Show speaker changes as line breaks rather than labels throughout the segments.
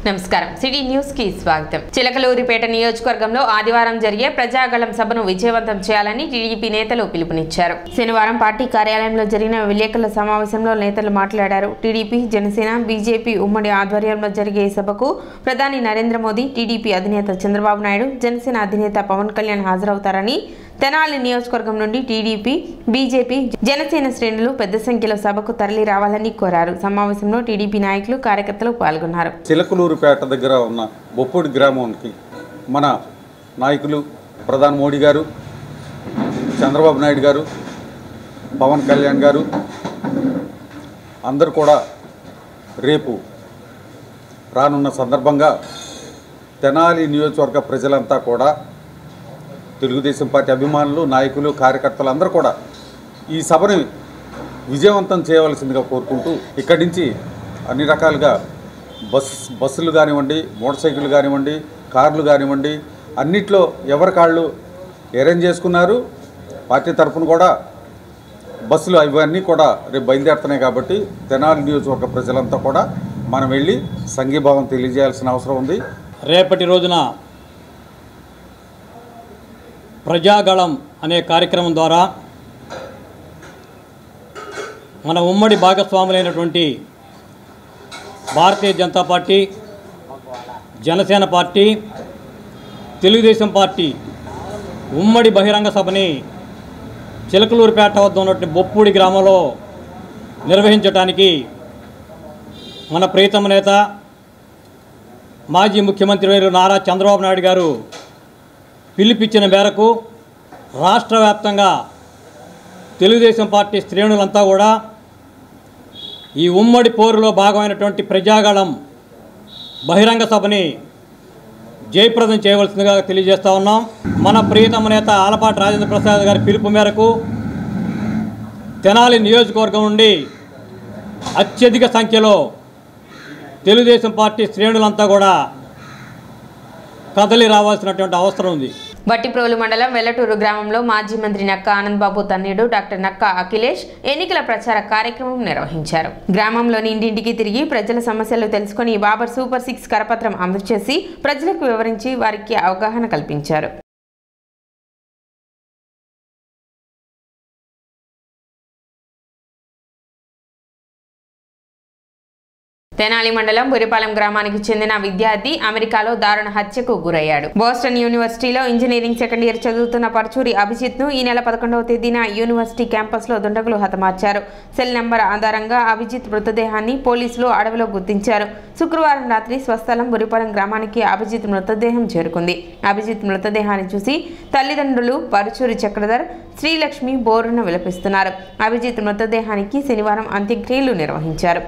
నమస్కారం city news కి స్వాగతం. చిలకలూరిపేట నియోజకవర్గంలో ఆదివారం జరిగే ప్రజాగళం సభను విజయవంతం చేయాలని టీడీపీ నేతలు పిలుపునిచ్చారు. శనివారం పార్టీ కార్యాలయంలో జరిగిన విలేకరుల సమావేశంలో నేతలు మాట్లాడారు. టీడీపీ, జనసేన, బీజేపీ ఉమ్మడి ఆధ్వర్యంలో జరిగే సభకు ప్రధాని నరేంద్ర మోదీ, టీడీపీ అధినేత చంద్రబాబు నాయుడు, జనసేన అధినేత పవన్ కళ్యాణ్ హాజరవుతారని, తెనాలి నియోజకవర్గం నుండి టీడీపీ, బీజేపీ, జనసేన శ్రేణులు పెద్ద సంఖ్యలో సభకు తరలి రావాలని కోరారు. సమావేశంలో టీడీపీ నాయకులు, కార్యకర్తలు పాల్గొన్నారు.
చిలకలూరుపేట దగ్గర ఉన్న బొప్పూడి గ్రామానికి మన నాయకులు ప్రధాని మోడీ గారు, చంద్రబాబు నాయుడు గారు, పవన్ కళ్యాణ్ గారు అందరూ కూడా రేపు రానున్న సందర్భంగా తెనాలి నియోజకవర్గ ప్రజలంతా కూడా, తెలుగుదేశం పార్టీ అభిమానులు, నాయకులు, కార్యకర్తలు అందరూ కూడా ఈ సభని విజయవంతం చేయవలసిందిగా కోరుకుంటూ, ఇక్కడి నుంచి అన్ని రకాలుగా బస్సులు కానివ్వండి, మోటార్ సైకిళ్ళు కానివ్వండి, కార్లు కానివ్వండి, అన్నిట్లో ఎవరి కాళ్ళు అరేంజ్ చేసుకున్నారు. పార్టీ తరఫున కూడా బస్సులు ఇవన్నీ కూడా రేపు బయలుదేరుతున్నాయి. కాబట్టి తెనాలి నియోజకవర్గ ప్రజలంతా కూడా మనం వెళ్ళి సంఘీభావం తెలియజేయాల్సిన అవసరం ఉంది.
రేపటి రోజున ప్రజాగళం అనే కార్యక్రమం ద్వారా మన ఉమ్మడి భాగస్వాములైనటువంటి Bharatiya Janata Party, Janasena Party, Telugu Desam Party ఉమ్మడి బహిరంగ సభని చిలకలూరుపేట వద్ద ఉన్నటువంటి బొప్పూడి గ్రామంలో నిర్వహించడానికి మన ప్రియతమ నేత, మాజీ ముఖ్యమంత్రి వర్యులు నారా చంద్రబాబు నాయుడు గారు పిలుపిచ్చిన మేరకు రాష్ట్ర వ్యాప్తంగా తెలుగుదేశం పార్టీ శ్రేణులంతా కూడా ఈ ఉమ్మడి పోరులో భాగమైనటువంటి ప్రజాగళం బహిరంగ సభని జయప్రదం చేయవలసిందిగా తెలియజేస్తూ ఉన్నాం. మన ప్రియతమ నేత ఆలపాటి రాజేంద్ర ప్రసాద్ గారి పిలుపు మేరకు తెనాలి నియోజకవర్గం నుండి అత్యధిక సంఖ్యలో తెలుగుదేశం పార్టీ శ్రేణులంతా కూడా కదలి రావాల్సినటువంటి అవసరం ఉంది.
బట్టిప్రోలు మండలం వెల్లటూరు గ్రామంలో మాజీ మంత్రి నక్కా ఆనందబాబు తన్నీడు డాక్టర్ నక్కా అఖిలేష్ ఎన్నికల ప్రచార కార్యక్రమం నిర్వహించారు. గ్రామంలోని ఇంటింటికి తిరిగి ప్రజల సమస్యలు తెలుసుకుని బాబర్ సూపర్ 6 కరపత్రం అందజేసి ప్రజలకు వివరించి వారికి అవగాహన కల్పించారు. తెనాలి మండలం బురిపాలెం గ్రామానికి చెందిన విద్యార్థి అమెరికాలో దారుణ హత్యకు గురయ్యాడు. బోస్టన్ యూనివర్సిటీలో ఇంజనీరింగ్ సెకండ్ ఇయర్ చదువుతున్న పరచూరి అభిజిత్ ను ఈ నెల 11వ తేదీన యూనివర్సిటీ క్యాంపస్ లో దుండగులు హతమార్చారు. సెల్ నంబర్ ఆధారంగా అభిజిత్ మృతదేహాన్ని పోలీసులు అడవిలో గుర్తించారు. శుక్రవారం రాత్రి స్వస్థలం బురిపాలెం గ్రామానికి అభిజిత్ మృతదేహం చేరుకుంది. అభిజిత్ మృతదేహాన్ని చూసి తల్లిదండ్రులు పరచూరి చక్రధర్, శ్రీలక్ష్మి బోరున విలపిస్తున్నారు. అభిజిత్ మృతదేహానికి శనివారం అంత్యక్రియలు నిర్వహించారు.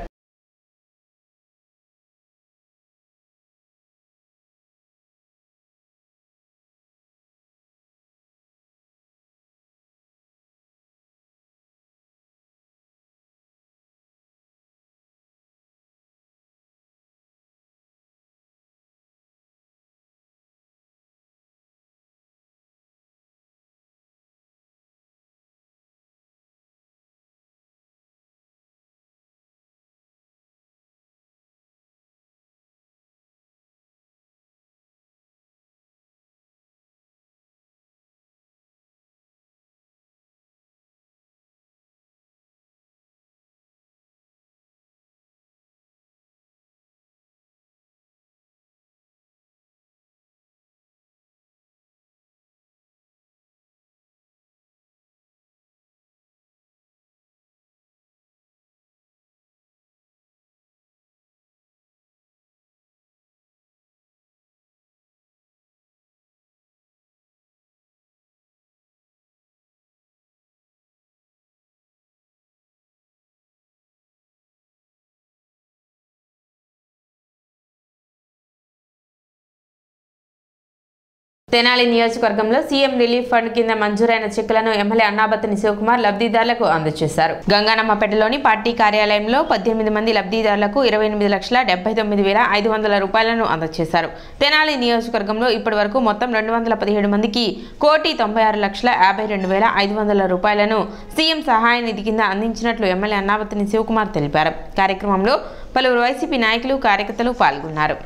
తెనాలి నియోజకవర్గంలో సీఎం రిలీఫ్ ఫండ్ కింద మంజూరైన చెక్కులను ఎమ్మెల్యే అన్నాబత్తిని శివకుమార్ లబ్ధిదారులకు అందజేశారు. గంగానమ్మపేటలోని పార్టీ కార్యాలయంలో 18 మంది లబ్ధిదారులకు 28,79,500 రూపాయలను అందజేశారు. తెనాలి నియోజకవర్గంలో ఇప్పటివరకు మొత్తం 217 మందికి 1,96,52,500 రూపాయలను సీఎం సహాయ నిధి కింద అందించినట్లు ఎమ్మెల్యే అన్నాబత్తిని శివకుమార్ తెలిపారు. కార్యక్రమంలో పలువురు వైసీపీ నాయకులు, కార్యకర్తలు పాల్గొన్నారు.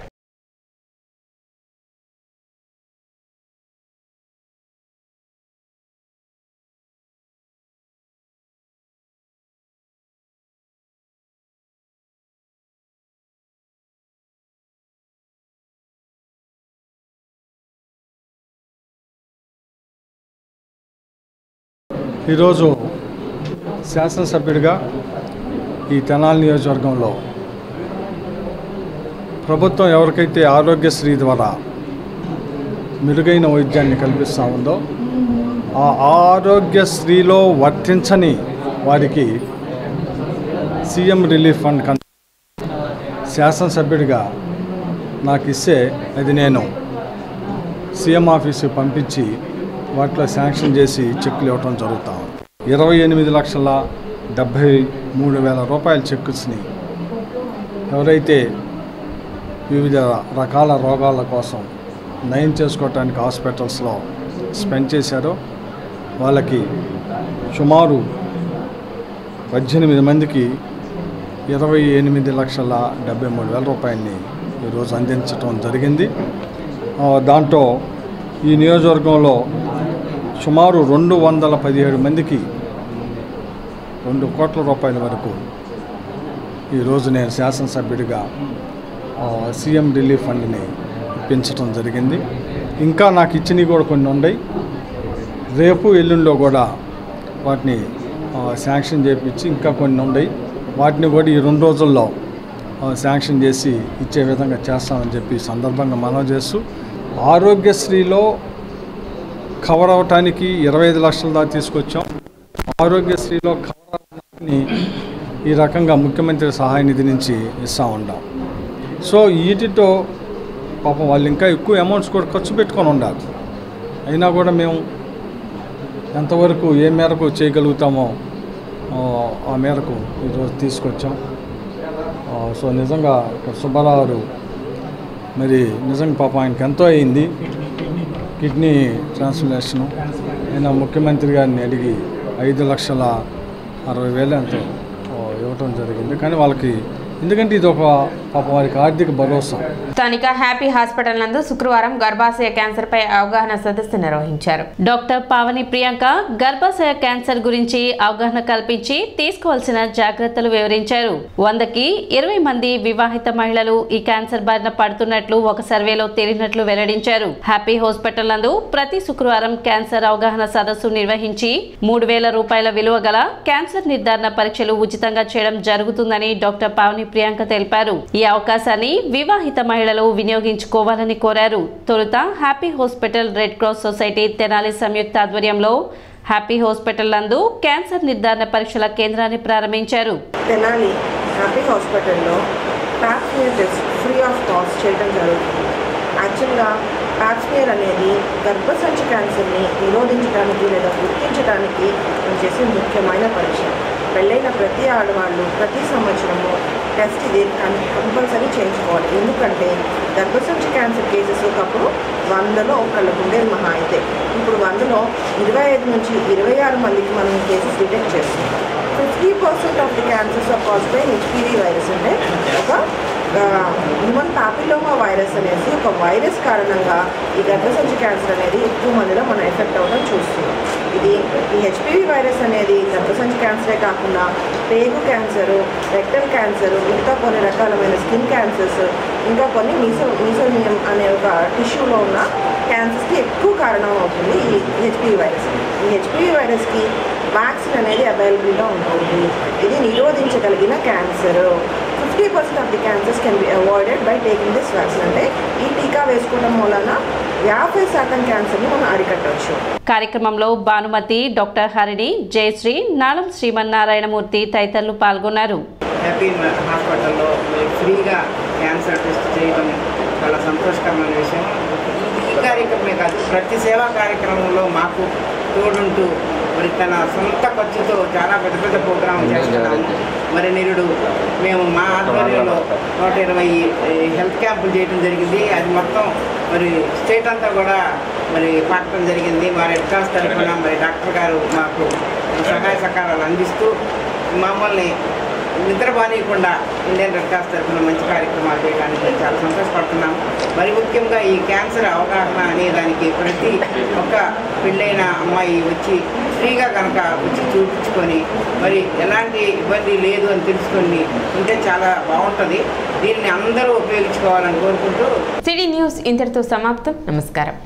ఈరోజు శాసనసభ్యుడిగా ఈ తెనాలి నియోజకవర్గంలో ప్రభుత్వం ఎవరికైతే ఆరోగ్యశ్రీ ద్వారా మెరుగైన వైద్యాన్ని కల్పిస్తూ ఉందో ఆ ఆరోగ్యశ్రీలో వర్తించని వారికి సీఎం రిలీఫ్ ఫండ్ శాసనసభ్యుడిగా నాకు ఇస్తే అది నేను సీఎం ఆఫీస్కి పంపించి వాటిలో శాంక్షన్ చేసి చెక్కులు ఇవ్వటం జరుగుతూ ఉంది. 28,73,000 రూపాయల చెక్కుని ఎవరైతే వివిధ రకాల రోగాల కోసం నయం చేసుకోవటానికి హాస్పిటల్స్లో స్పెండ్ చేశారో వాళ్ళకి సుమారు 18 మందికి 28,73,000 రూపాయలని ఈరోజు అందించడం జరిగింది. దాంట్లో ఈ నియోజకవర్గంలో సుమారు 217 మందికి 2 కోట్ల రూపాయల వరకు ఈరోజు నేను శాసనసభ్యుడిగా సీఎం రిలీఫ్ ఫండ్ని ఇప్పించడం జరిగింది. ఇంకా నాకు ఇచ్చినవి కూడా కొన్ని ఉన్నాయి. రేపు ఎల్లుండిలో కూడా వాటిని శాంక్షన్ చేయించి ఇంకా కొన్ని ఉన్నాయి. వాటిని కూడా ఈ 2 రోజుల్లో శాంక్షన్ చేసి ఇచ్చే విధంగా చేస్తామని చెప్పి సందర్భంగా మనవి చేస్తూ ఆరోగ్యశ్రీలో కవర్ అవటానికి 25 లక్షల దాకా తీసుకొచ్చాం. ఆరోగ్యశ్రీలో కవర్ అవటానికి ఈ రకంగా ముఖ్యమంత్రి సహాయ నిధి నుంచి ఇస్తూ ఉంటాం. సో వీటితో పాపం వాళ్ళు ఇంకా ఎక్కువ అమౌంట్స్ కూడా ఖర్చు పెట్టుకొని ఉండాలి. అయినా కూడా మేము ఎంతవరకు ఏ మేరకు చేయగలుగుతామో ఆ మేరకు ఈరోజు తీసుకొచ్చాం. సో నిజంగా సుబ్బారావు మరి నిజంగా పాపం ఆయనకి ఎంతో అయింది కిడ్నీ ట్రాన్స్ప్లాంటేషను. ఆయన ముఖ్యమంత్రి గారిని అడిగి 5,60,000 ఎంతో ఇవ్వటం జరిగింది. కానీ వాళ్ళకి ఎందుకంటే ఇది ఒక పాప వారికి ఆర్థిక భరోసా.
స్థానిక హ్యాపీ హాస్పిటల్ నందు శుక్రవారం గర్భాశయ క్యాన్సర్ పై అవగాహన సదస్సు నిర్వహించారు.
డాక్టర్ పావని ప్రియాంక గర్భాశయ క్యాన్సర్ గురించి అవగాహన కల్పించి తీసుకోవాల్సిన జాగ్రత్తలు వివరించారు. 100కి 20 మంది వివాహిత మహిళలు ఈ క్యాన్సర్ బారిన పడుతున్నట్లు ఒక సర్వేలో తేలినట్లు వెల్లడించారు. హ్యాపీ హాస్పిటల్ నందు ప్రతి శుక్రవారం క్యాన్సర్ అవగాహన సదస్సు నిర్వహించి 3,000 రూపాయల విలువ గల క్యాన్సర్ నిర్ధారణ పరీక్షలు ఉచితంగా చేయడం జరుగుతుందని డాక్టర్ పావని ప్రియాంక తెలిపారు. ఈ అవకాశాన్ని వివాహిత మహిళలు వినియోగించుకోవాలని కోరారు. తొలుత Happy Hospital Red Cross Society Tenali సంయుక్త ఆధ్వర్యంలో హ్యాపీ హాస్పిటల్ నందు క్యాన్సర్ నిర్ధారణ పరీక్షల కేంద్రాన్ని ప్రారంభించారు.
తెనాలి హ్యాపీ హాస్పిటల్లో pap smear test free of cost చేయడం జరుగుతుంది. యాక్చువల్గా ప్యాప్స్మియర్ అనేది గర్భసంచి క్యాన్సర్ని నిరోధించడానికి లేదా గుర్తించడానికి చేసే ముఖ్యమైన పరీక్ష. పెళ్ళైన ప్రతి ఆడవాళ్ళు ప్రతి సంవత్సరము టెస్ట్ ఇది కంపల్సరీ చేయించుకోవాలి. ఎందుకంటే గర్భసంచి క్యాన్సర్ కేసెస్ ఒకప్పుడు 100లో ఒకళ్ళకు ఉండేది మహా అయితే. ఇప్పుడు 100లో 25 నుంచి 26 మందికి మనం కేసెస్ డిటెక్ట్ చేస్తున్నాం. 50% of the cancers are caused by HPV virus. అంటే ఒక హ్యూమన్ పాపిలోమా వైరస్ అనేది ఒక వైరస్ కారణంగా ఈ గర్భసంచి క్యాన్సర్ అనేది ఎక్కువ మందిలో మనం ఎఫెక్ట్ అవ్వడం చూస్తున్నాం. ఈ హెచ్పివి వైరస్ అనేది గర్భసంచి క్యాన్సరే కాకుండా పేగు క్యాన్సరు, రెక్టల్ క్యాన్సరు, ఇంకా కొన్ని రకాలమైన స్కిన్ క్యాన్సర్స్, ఇంకా కొన్ని మీసోలియం అనే ఒక టిష్యూలో ఉన్న క్యాన్సర్స్కి ఎక్కువ కారణం అవుతుంది ఈ హెచ్పివి వైరస్. ఈ హెచ్పివి వైరస్కి వ్యాక్సిన్ అనేది అవైలబుల్గా ఉంటుంది. ఇది నిరోధించగలిగిన cancer. 50% of the cancers can be avoided by taking this vaccine. అంటే ఈ టీకా వేసుకోవడం వలన 50% క్యాన్సర్ని మనం అరికట్టవచ్చు.
కార్యక్రమంలో భానుమతి, డాక్టర్ హరిణి, జయశ్రీ, నాలం శ్రీమన్నారాయణమూర్తి తదితరులు పాల్గొన్నారు.
హ్యాపీ హాస్పిటల్లో ఫ్రీగా క్యాన్సర్ టెస్ట్ చేయడం చాలా సంతోషకరమైన విషయం. ఈ కార్యక్రమమే కాదు, ప్రతి సేవా కార్యక్రమంలో మాకు తోడుంటూ మరి తన సొంత ఖర్చుతో చాలా పెద్ద పెద్ద ప్రోగ్రాం చేస్తున్నాము. మరి నిరుడు మేము మా ఆధ్వర్యంలో 120 హెల్త్ క్యాంపులు చేయడం జరిగింది. అది మొత్తం మరి స్టేట్ అంతా కూడా మరి పాటడం జరిగింది. మా రెడ్ క్రాస్ తరఫున మరి డాక్టర్ గారు మాకు సహాయ సహకారాలు అందిస్తూ మమ్మల్ని నిద్రపోనీయకుండా ఇండియన్ రెడ్ క్రాస్ తరఫున మంచి కార్యక్రమాలు చేయడానికి చాలా సంతోషపడుతున్నాము. మరి ముఖ్యంగా ఈ క్యాన్సర్ అవగాహన అనే దానికి ప్రతి ఒక్క పెళ్ళైన అమ్మాయి వచ్చి ఫ్రీగా కనుక వచ్చి చూపించుకొని మరి ఎలాంటి ఇబ్బంది లేదు అని తెలుసుకొని ఉంటే చాలా బాగుంటుంది. దీన్ని అందరూ ఉపయోగించుకోవాలని కోరుకుంటూ
సిటీ న్యూస్ ఇంతటితో సమాప్తం. నమస్కారం.